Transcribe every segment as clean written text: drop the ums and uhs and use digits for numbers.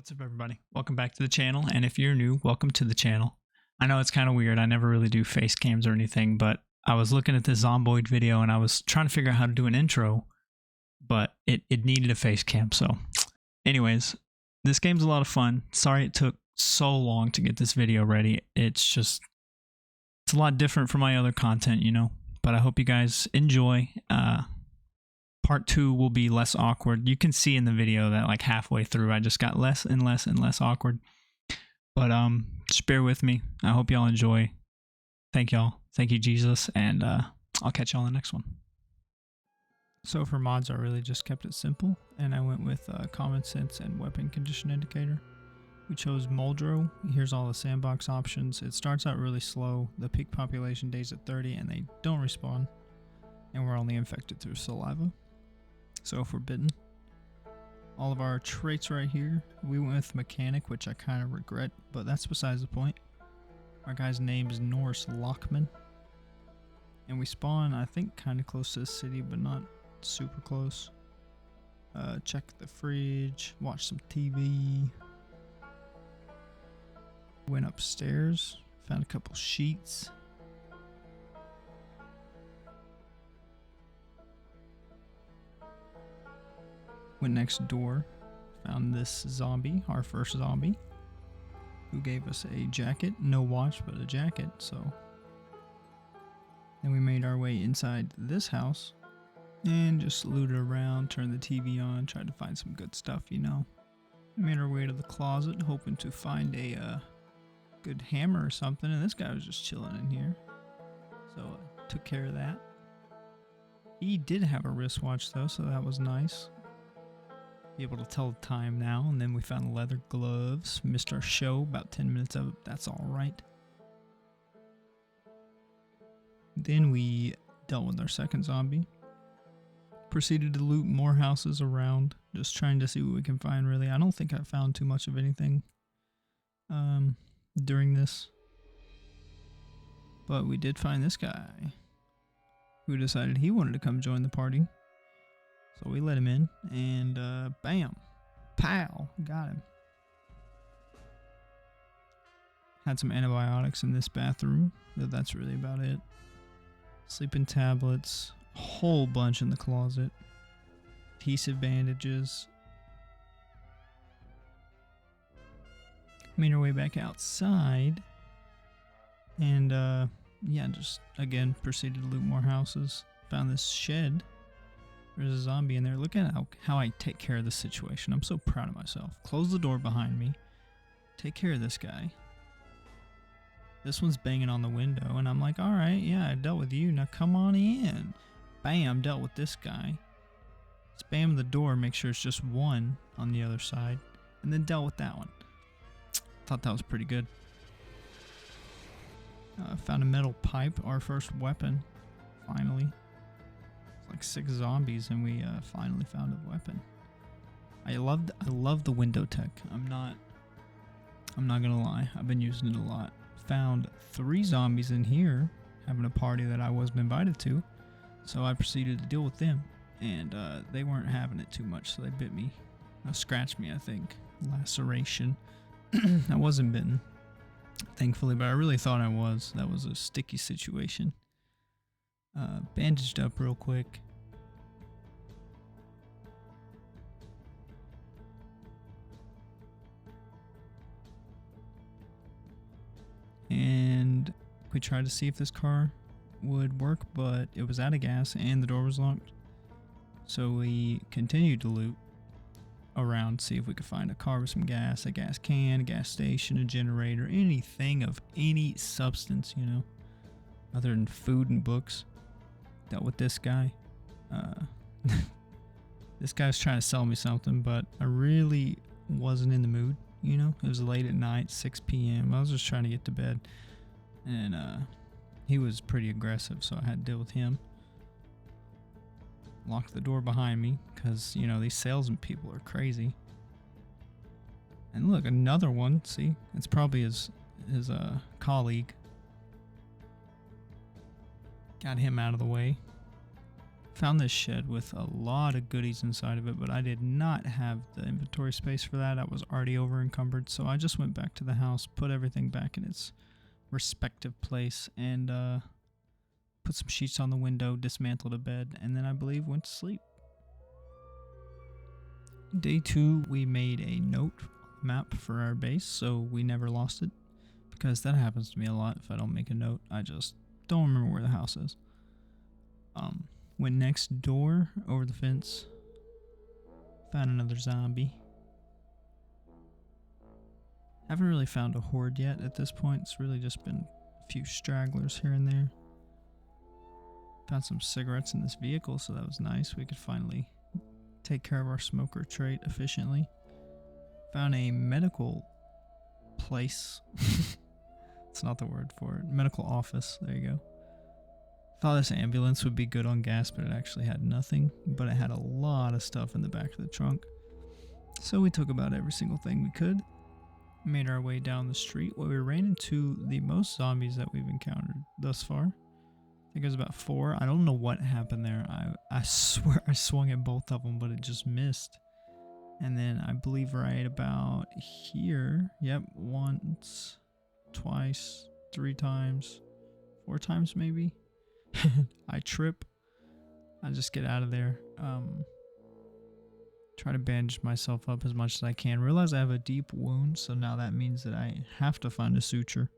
What's up, everybody? Welcome back to the channel, and if you're new, welcome to the channel. I know it's kind of weird, I never really do face cams or anything, but I was looking at this Zomboid video and I was trying to figure out how to do an intro, but it needed a face cam, so anyways, this game's a lot of fun. Sorry it took so long to get this video ready. It's a lot different from my other content, you know, but I hope you guys enjoy. Part 2 will be less awkward. You can see in the video that like halfway through I just got less and less and less awkward. But just bear with me. I hope y'all enjoy. Thank y'all. Thank you, Jesus, and I'll catch y'all in the next one. So for mods, I really just kept it simple, and I went with common sense and weapon condition indicator. We chose Muldraugh. Here's all the sandbox options. It starts out really slow. The peak population days at 30, and they don't respawn. And we're only infected through saliva. So if we're bitten. All of our traits right here. We went with mechanic, which I kind of regret, but that's besides the point. Our guy's name is Norris Lockman. And we spawn, I think, kind of close to the city, but not super close. Check the fridge, watch some TV. Went upstairs, found a couple sheets. Went next door, found this zombie, our first zombie, who gave us a jacket, no watch, but a jacket, so. Then we made our way inside this house, and just looted around, turned the TV on, tried to find some good stuff, you know. We made our way to the closet, hoping to find a good hammer or something, and this guy was just chilling in here, so took care of that. He did have a wristwatch though, so that was nice. Be able to tell the time now. And then we found leather gloves. Missed our show, about 10 minutes of it. That's alright. Then we dealt with our second zombie. Proceeded to loot more houses around. Just trying to see what we can find, really. I don't think I found too much of anything during this. But we did find this guy, who decided he wanted to come join the party. So we let him in, and bam, pow, got him. Had some antibiotics in this bathroom, but that's really about it. Sleeping tablets, a whole bunch in the closet. Adhesive bandages. Made our way back outside, and yeah, just again proceeded to loot more houses. Found this shed. There's a zombie in there. Look at how I take care of the situation. I'm so proud of myself. Close the door behind me. Take care of this guy. This one's banging on the window, and I'm like, alright, yeah, I dealt with you. Now come on in. Bam, dealt with this guy. Spam the door, make sure it's just one on the other side. And then dealt with that one. Thought that was pretty good. Found a metal pipe, our first weapon, finally. Like 6 zombies, and we finally found a weapon. I love the window tech. I'm not gonna lie, I've been using it a lot. Found 3 zombies in here having a party that I wasn't invited to, so I proceeded to deal with them, and they weren't having it too much, so they bit me. Scratched me, I think. Laceration. I wasn't bitten, thankfully, but I really thought I was. That was a sticky situation. Bandaged up real quick. And we tried to see if this car would work, but it was out of gas and the door was locked. So we continued to loot around, see if we could find a car with some gas, a gas can, a gas station, a generator, anything of any substance, you know, other than food and books. Dealt with this guy. This guy's trying to sell me something, but I really wasn't in the mood, you know. It was late at night, 6 p.m. I was just trying to get to bed, and he was pretty aggressive, so I had to deal with him. Locked the door behind me because, you know, these salesman people are crazy. And look, another one. See, it's probably his colleague. Got him out of the way. Found this shed with a lot of goodies inside of it, but I did not have the inventory space for that. I was already over encumbered, so I just went back to the house, put everything back in its respective place, and put some sheets on the window, dismantled a bed, and then I believe went to sleep. Day 2, we made a note map for our base, so we never lost it, because that happens to me a lot. If I don't make a note, I just don't remember where the house is. Went next door, over the fence, found another zombie. Haven't really found a horde yet at this point. It's really just been a few stragglers here and there. Found some cigarettes in this vehicle, so that was nice. We could finally take care of our smoker trait efficiently. Found a medical place. It's not the word for it. Medical office. There you go. Thought this ambulance would be good on gas, but it actually had nothing. But it had a lot of stuff in the back of the trunk. So we took about every single thing we could. Made our way down the street where we ran into the most zombies that we've encountered thus far. I think it was about 4. I don't know what happened there. I swear I swung at both of them, but it just missed. And then I believe right about here. Yep, once, twice, 3 times, 4 times maybe. I trip. I just get out of there. Try to bandage myself up as much as I can. Realize I have a deep wound, so now that means that I have to find a suture.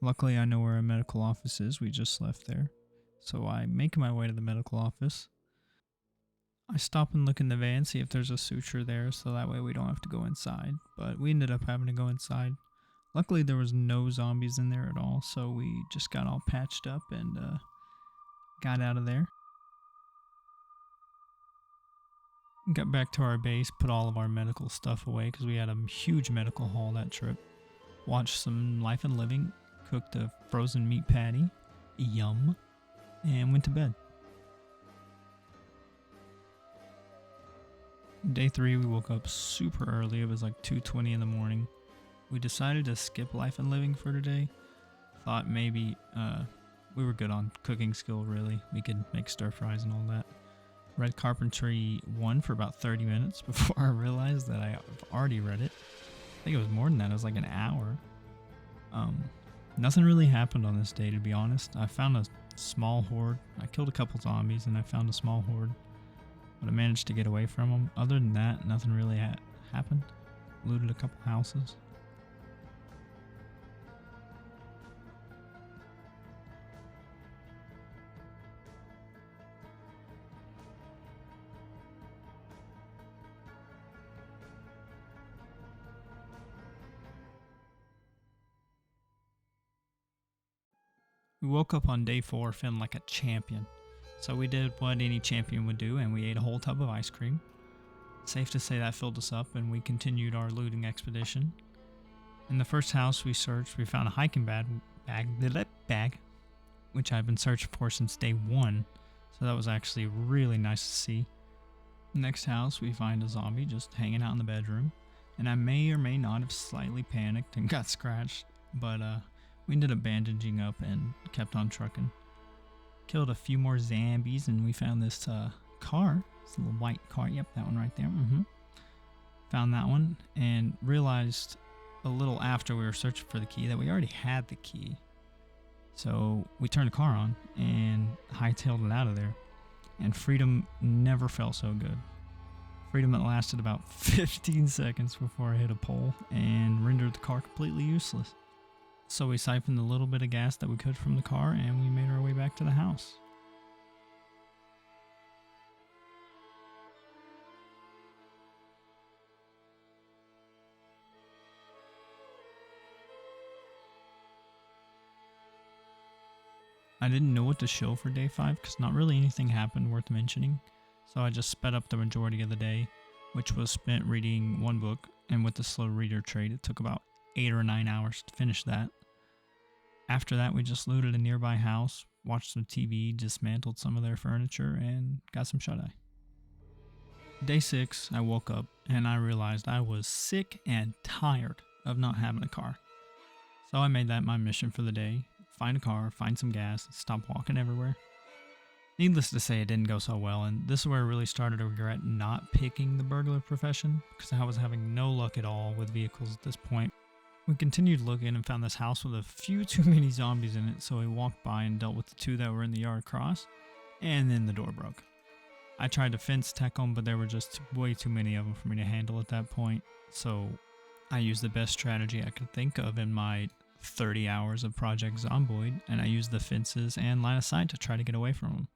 Luckily, I know where a medical office is. We just left there. So I make my way to the medical office. I stop and look in the van, see if there's a suture there, so that way we don't have to go inside. But we ended up having to go inside. Luckily, there was no zombies in there at all, so we just got all patched up and got out of there. Got back to our base, put all of our medical stuff away because we had a huge medical haul that trip. Watched some Life and Living, cooked a frozen meat patty, yum, and went to bed. Day 3, we woke up super early. It was like 2:20 in the morning. We decided to skip Life and Living for today. Thought maybe we were good on cooking skill, really. We could make stir fries and all that. Read Carpentry 1 for about 30 minutes before I realized that I've already read it. I think it was more than that. It was like an hour. Nothing really happened on this day, to be honest. I found a small horde. I killed a couple zombies and I found a small horde. But I managed to get away from them. Other than that, nothing really happened. Looted a couple houses. We woke up on day 4 feeling like a champion. So we did what any champion would do and we ate a whole tub of ice cream. Safe to say that filled us up and we continued our looting expedition. In the first house we searched, we found a hiking bag, which I've been searching for since day 1. So that was actually really nice to see. Next house we find a zombie just hanging out in the bedroom. And I may or may not have slightly panicked and got scratched, but we ended up bandaging up and kept on trucking. Killed a few more zombies and we found this car. It's a little white car. Yep, that one right there. Found that one and realized a little after we were searching for the key that we already had the key. So we turned the car on and hightailed it out of there. And freedom never felt so good. Freedom that lasted about 15 seconds before I hit a pole and rendered the car completely useless. So we siphoned a little bit of gas that we could from the car and we made our way back to the house. I didn't know what to show for day 5 because not really anything happened worth mentioning. So I just sped up the majority of the day, which was spent reading one book, and with the slow reader trait it took about 8 or 9 hours to finish that. After that, we just looted a nearby house, watched some TV, dismantled some of their furniture, and got some shut-eye. Day 6, I woke up and I realized I was sick and tired of not having a car. So I made that my mission for the day. Find a car, find some gas, stop walking everywhere. Needless to say, it didn't go so well, and this is where I really started to regret not picking the burglar profession, because I was having no luck at all with vehicles at this point. We continued looking and found this house with a few too many zombies in it, so we walked by and dealt with the 2 that were in the yard across, and then the door broke. I tried to fence tech them, but there were just way too many of them for me to handle at that point, so I used the best strategy I could think of in my 30 hours of Project Zomboid, and I used the fences and line of sight to try to get away from them.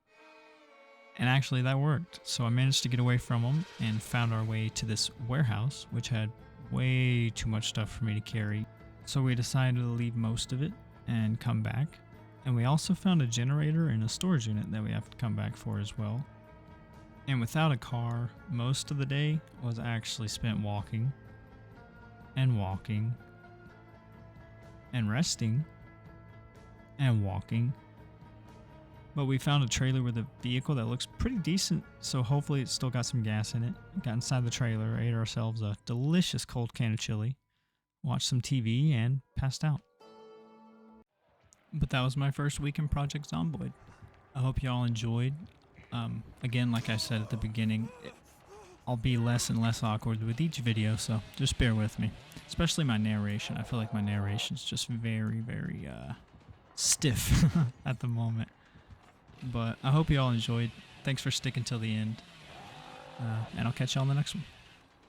And actually that worked, so I managed to get away from them and found our way to this warehouse, which had way too much stuff for me to carry. So we decided to leave most of it and come back. And we also found a generator and a storage unit that we have to come back for as well. And without a car, most of the day was actually spent walking and walking and resting and walking. But we found a trailer with a vehicle that looks pretty decent, so hopefully it's still got some gas in it. Got inside the trailer, ate ourselves a delicious cold can of chili, watched some TV, and passed out. But that was my first week in Project Zomboid. I hope y'all enjoyed. Again, like I said at the beginning, I'll be less and less awkward with each video, so just bear with me. Especially my narration. I feel like my narration's just very, very stiff at the moment. But I hope you all enjoyed. Thanks for sticking till the end. And I'll catch y'all in the next one.